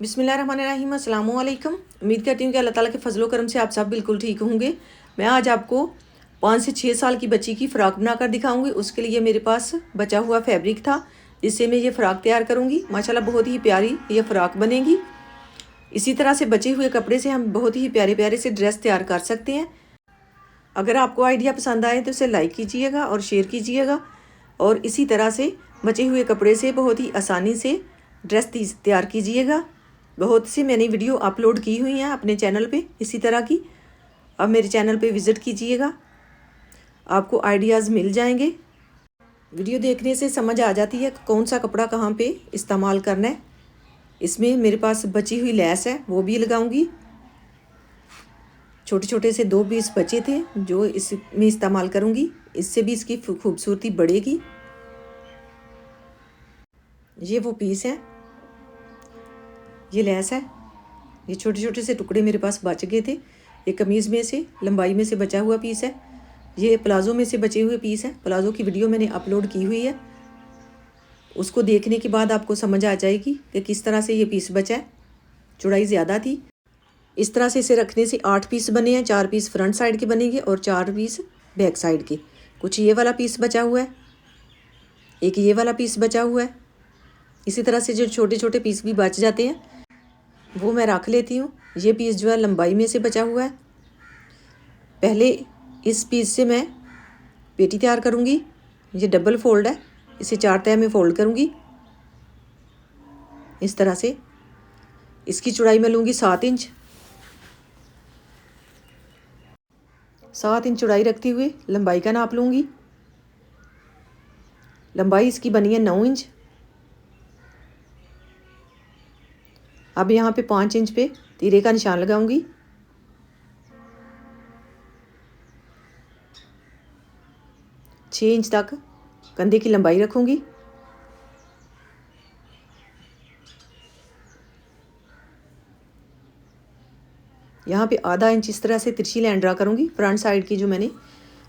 बिस्मिल्लाहिर्रहमानिर्रहीम अस्सलाम वालेकुम। उम्मीद करती हूँ कि अल्लाह ताला के फजलो करम से आप सब बिल्कुल ठीक होंगे। मैं आज आपको 5 से 6 साल की बच्ची की फ़्रॉक बनाकर दिखाऊंगी। उसके लिए मेरे पास बचा हुआ फैब्रिक था, जिससे मैं ये फ़्रॉक तैयार करूँगी। माशाल्लाह बहुत ही प्यारी ये फ़्रॉक बनेगी। इसी तरह से बचे हुए कपड़े से हम बहुत ही प्यारे प्यारे से ड्रेस तैयार कर सकते हैं। अगर आपको आइडिया पसंद आए तो इसे लाइक कीजिएगा और शेयर कीजिएगा। और इसी तरह से बचे हुए कपड़े से बहुत ही आसानी से ड्रेस तैयार कीजिएगा। बहुत सी मैंने वीडियो अपलोड की हुई हैं अपने चैनल पे इसी तरह की। अब मेरे चैनल पे विज़िट कीजिएगा, आपको आइडियाज़ मिल जाएंगे। वीडियो देखने से समझ आ जाती है कौन सा कपड़ा कहाँ पे इस्तेमाल करना है। इसमें मेरे पास बची हुई लेस है, वो भी लगाऊंगी। छोटे छोटे से 2 पीस बचे थे जो इसमें इस्तेमाल करूंगी, इससे भी इसकी खूबसूरती बढ़ेगी। ये वो पीस है, ये लेस है। ये छोटे छोटे से टुकड़े मेरे पास बच गए थे। ये कमीज़ में से लंबाई में से बचा हुआ पीस है। ये प्लाज़ो में से बचे हुए पीस है। प्लाज़ो की वीडियो मैंने अपलोड की हुई है, उसको देखने के बाद आपको समझ आ जाएगी कि किस तरह से ये पीस बचा है। चौड़ाई ज़्यादा थी। इस तरह से इसे रखने से 8 पीस बने हैं। 4 पीस फ्रंट साइड के बनेंगे और 4 पीस बैक साइड के। कुछ ये वाला पीस बचा हुआ है, एक ये वाला पीस बचा हुआ है। इसी तरह से जो छोटे छोटे पीस भी बच जाते हैं वो मैं रख लेती हूँ। ये पीस जो है लंबाई में से बचा हुआ है। पहले इस पीस से मैं पेटी तैयार करूँगी। ये डबल फोल्ड है, इसे 4 तह में फोल्ड करूँगी। इस तरह से इसकी चौड़ाई मैं लूँगी 7 इंच। 7 इंच चौड़ाई रखते हुए लंबाई का नाप लूँगी। लंबाई इसकी बनी है 9 इंच। अब यहाँ पे 5 इंच पे तीरे का निशान लगाऊंगी। छः इंच तक कंधे की लंबाई रखूंगी। यहाँ पे आधा इंच इस तरह से तिरछी लाइन ड्रा करूंगी फ्रंट साइड की, जो मैंने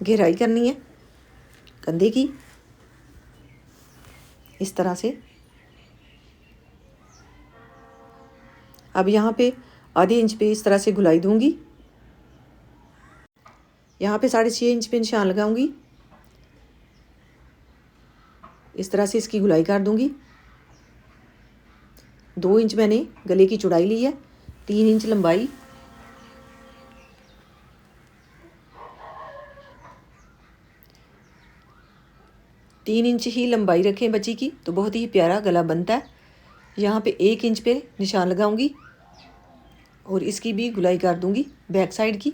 गहराई करनी है कंधे की। इस तरह से अब यहाँ पे आधे इंच पे इस तरह से गुलाई दूंगी। यहाँ पे 6.5 इंच पे निशान लगाऊंगी। इस तरह से इसकी गुलाई कर दूंगी। 2 इंच मैंने गले की चौड़ाई ली है, 3 इंच लंबाई। तीन इंच ही लंबाई रखें बच्ची की तो बहुत ही प्यारा गला बनता है। यहाँ पे 1 इंच पे निशान लगाऊंगी और इसकी भी गुलाई कर दूंगी बैक साइड की।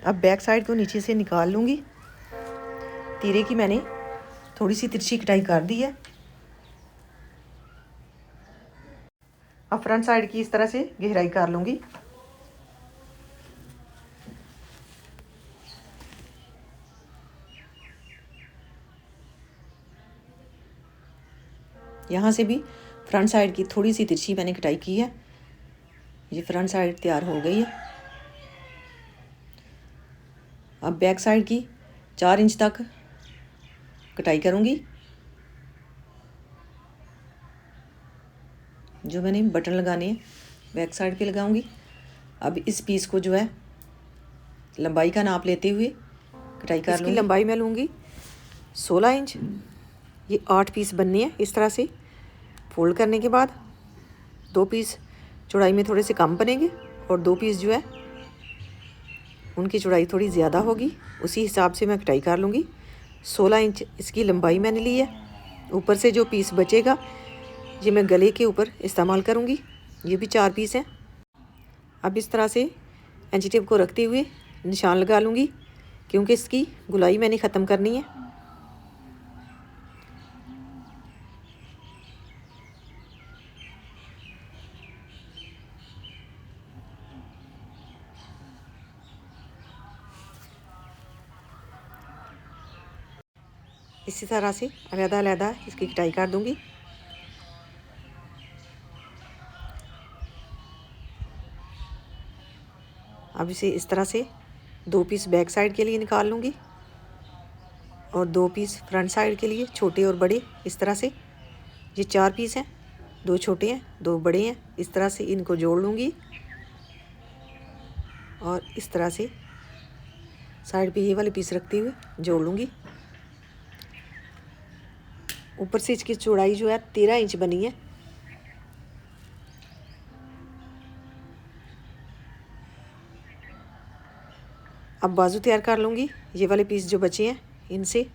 अब बैक साइड को नीचे से निकाल लूँगी। तीरे की मैंने थोड़ी सी तिरछी कटाई कर दी है। अब फ्रंट साइड की इस तरह से गहराई कर लूँगी। यहाँ से भी फ्रंट साइड की थोड़ी सी तिरछी मैंने कटाई की है। ये फ्रंट साइड तैयार हो गई है। अब बैक साइड की 4 इंच तक कटाई करूँगी। जो मैंने बटन लगाने हैं बैक साइड पे लगाऊंगी। अब इस पीस को जो है लंबाई का नाप लेते हुए कटाई कर लूँगी। इसकी लंबाई मैं लूँगी 16 इंच। ये 8 पीस बनने हैं। इस तरह से फोल्ड करने के बाद 2 पीस चौड़ाई में थोड़े से कम बनेंगे और 2 पीस जो है उनकी चौड़ाई थोड़ी ज़्यादा होगी। उसी हिसाब से मैं कटाई कर लूँगी। 16 इंच इसकी लंबाई मैंने ली है। ऊपर से जो पीस बचेगा ये मैं गले के ऊपर इस्तेमाल करूँगी। ये भी 4 पीस हैं। अब इस तरह से इंची टेप को रखते हुए निशान लगा लूँगी, क्योंकि इसकी गुलाई मैंने ख़त्म करनी है। इसी तरह से अलग-अलग इसकी कटाई कर दूँगी। अब इसे इस तरह से 2 पीस बैक साइड के लिए निकाल लूँगी और 2 पीस फ्रंट साइड के लिए, छोटे और बड़े। इस तरह से ये 4 पीस हैं, 2 छोटे हैं 2 बड़े हैं। इस तरह से इनको जोड़ लूँगी और इस तरह से साइड पे ये वाले पीस रखते हुए जोड़ लूँगी। ऊपर से इसकी चौड़ाई जो है 13 इंच बनी है। अब बाजू तैयार कर लूँगी। ये वाले पीस जो बचे हैं इनसे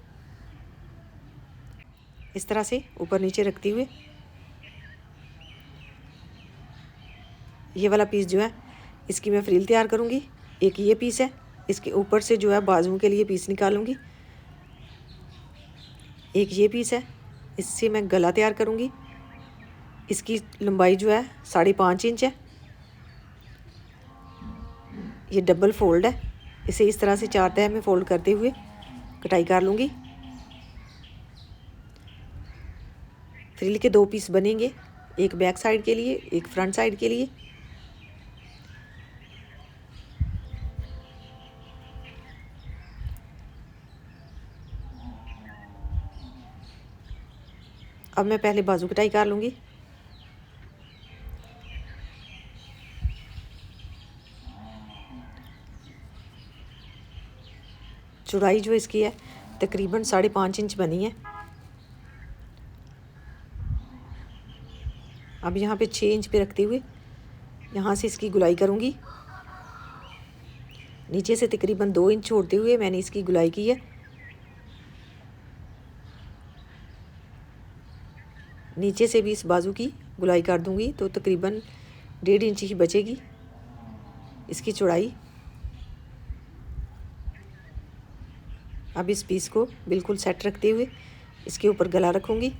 इस तरह से ऊपर नीचे रखते हुए ये वाला पीस जो है इसकी मैं फ्रिल तैयार करूँगी। एक ये पीस है, इसके ऊपर से जो है बाजुओं के लिए पीस निकालूँगी। एक ये पीस है, इससे मैं गला तैयार करूँगी। इसकी लंबाई जो है 5.5 इंच है। ये डबल फोल्ड है। इसे इस तरह से 4 तह में फोल्ड करते हुए कटाई कर लूँगी। फ्रिल के 2 पीस बनेंगे, एक बैक साइड के लिए, एक फ्रंट साइड के लिए। अब मैं पहले बाजू कटाई कर लूँगी। चौड़ाई जो इसकी है तकरीबन 5.5 इंच बनी है। अब यहाँ पे 6 इंच पे रखते हुए यहाँ से इसकी गुलाई करूँगी। नीचे से तकरीबन 2 इंच छोड़ते हुए मैंने इसकी गुलाई की है। नीचे से भी इस बाजू की गुलाई कर दूँगी तो तकरीबन 1.5 इंच ही बचेगी इसकी चौड़ाई। अब इस पीस को बिल्कुल सेट रखते हुए इसके ऊपर गला रखूँगी।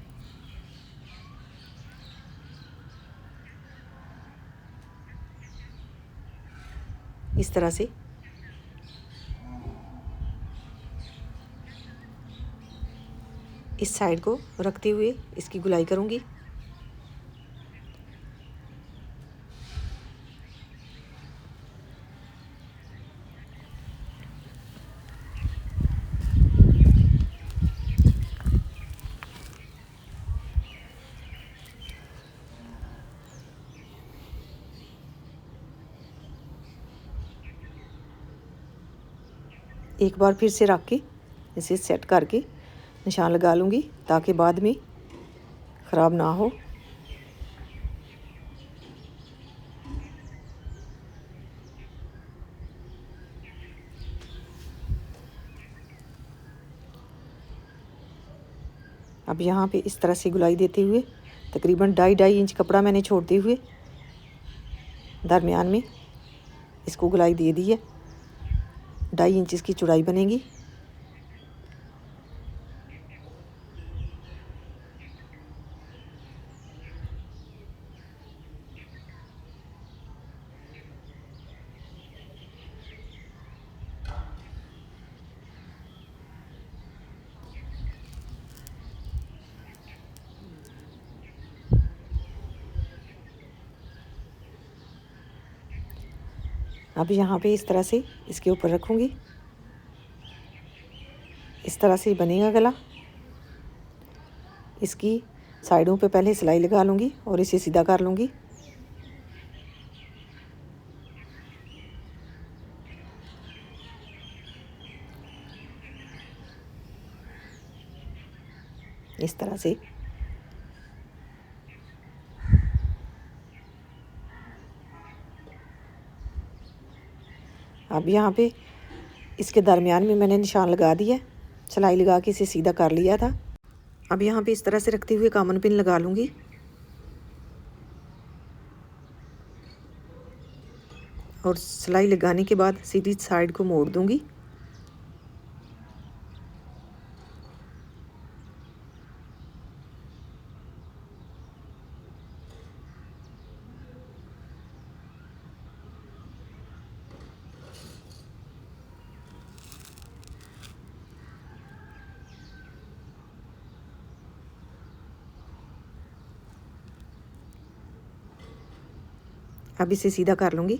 इस तरह से इस साइड को रखते हुए इसकी गुलाई करूँगी। एक बार फिर से रख के इसे सेट करके निशान लगा लूँगी ताकि बाद में ख़राब ना हो। अब यहाँ पे इस तरह से गुलाई देते हुए तकरीबन 2.5 इंच कपड़ा मैंने छोड़ते हुए दरमियान में इसको गुलाई दे दी है। 2.5 इंच इसकी चौड़ाई बनेगी। अब यहाँ पे इस तरह से इसके ऊपर रखूँगी। इस तरह से बनेगा गला। इसकी साइडों पे पहले सिलाई लगा लूँगी और इसे सीधा कर लूँगी। इस तरह से अब यहाँ पे इसके दरमियान में मैंने निशान लगा दिया, सिलाई लगा के इसे सीधा कर लिया था। अब यहाँ पे इस तरह से रखते हुए कामन पिन लगा लूँगी और सिलाई लगाने के बाद सीधी साइड को मोड़ दूँगी। अब इसे सीधा कर लूँगी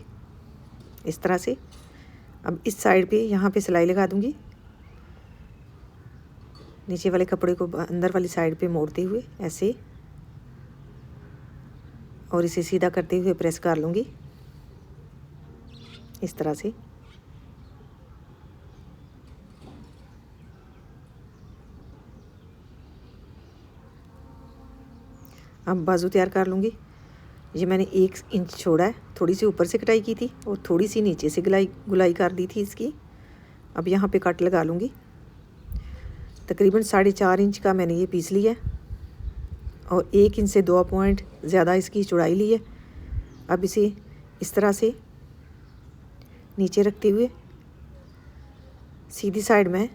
इस तरह से। अब इस साइड पे यहाँ पे सिलाई लगा दूँगी, नीचे वाले कपड़े को अंदर वाली साइड पे मोड़ते हुए ऐसे, और इसे सीधा करते हुए प्रेस कर लूँगी इस तरह से। अब बाजू तैयार कर लूँगी। ये मैंने 1 इंच छोड़ा है, थोड़ी सी ऊपर से कटाई की थी और थोड़ी सी नीचे से गुलाई कर दी थी इसकी। अब यहाँ पे कट लगा लूँगी। तकरीबन 4.5 इंच का मैंने ये पीस लिया है और 1 इंच से 2 पॉइंट ज़्यादा इसकी चौड़ाई ली है। अब इसे इस तरह से नीचे रखते हुए सीधी साइड में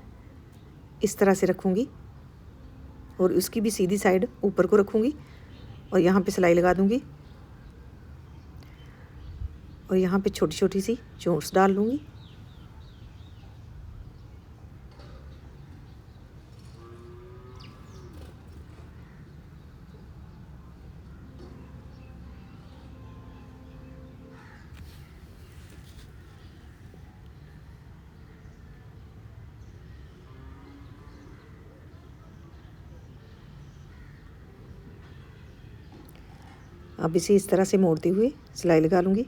इस तरह से रखूँगी और उसकी भी सीधी साइड ऊपर को रखूँगी और यहाँ पे सिलाई लगा दूँगी और यहाँ पे छोटी छोटी सी चोंच डाल लूँगी। अब इसे इस तरह से मोड़ते हुए सिलाई लगा लूँगी।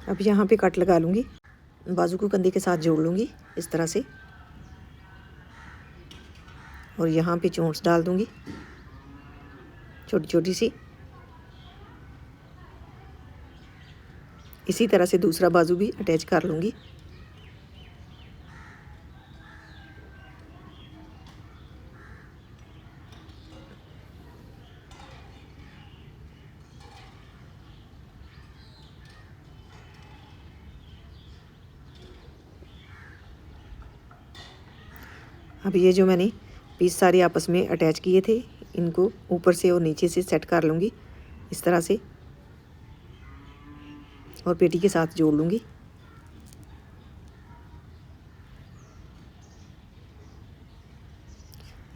अब यहाँ पे कट लगा लूँगी, बाजू को कंधे के साथ जोड़ लूँगी इस तरह से और यहाँ पे चोंच डाल दूँगी छोटी छोटी सी। इसी तरह से दूसरा बाजू भी अटैच कर लूँगी। अब ये जो मैंने पीस सारे आपस में अटैच किए थे, इनको ऊपर से और नीचे से सेट कर लूँगी इस तरह से और पेटी के साथ जोड़ लूँगी।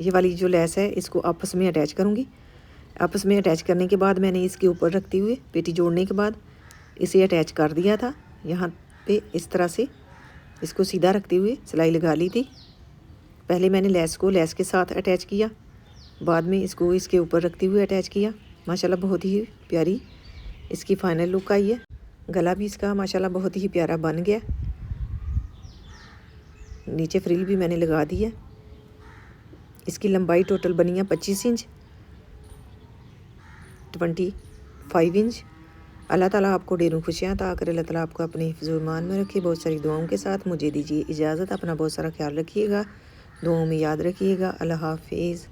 ये वाली जो लेस है इसको आपस में अटैच करूँगी। आपस में अटैच करने के बाद मैंने इसके ऊपर रखते हुए पेटी जोड़ने के बाद इसे अटैच कर दिया था। यहाँ पे इस तरह से इसको सीधा रखते हुए सिलाई लगा ली थी। पहले मैंने लेस को लेस के साथ अटैच किया, बाद में इसको इसके ऊपर रखते हुए अटैच किया। माशाल्लाह बहुत ही प्यारी इसकी फाइनल लुक आई है। गला भी इसका माशाल्लाह बहुत ही प्यारा बन गया। नीचे फ्रिल भी मैंने लगा दी है। इसकी लंबाई टोटल बनी है 25 इंच, 25 इंच। अल्लाह ताला आपको ढेरों खुशियाँ अता करे। अल्लाह ताला आपको अपने हिफ्ज़-ओ-ईमान में रखे। बहुत सारी दुआओं के साथ मुझे दीजिए इजाज़त। अपना बहुत सारा ख्याल रखिएगा, दुआओं में याद रखिएगा। अल्लाह हाफ़िज़।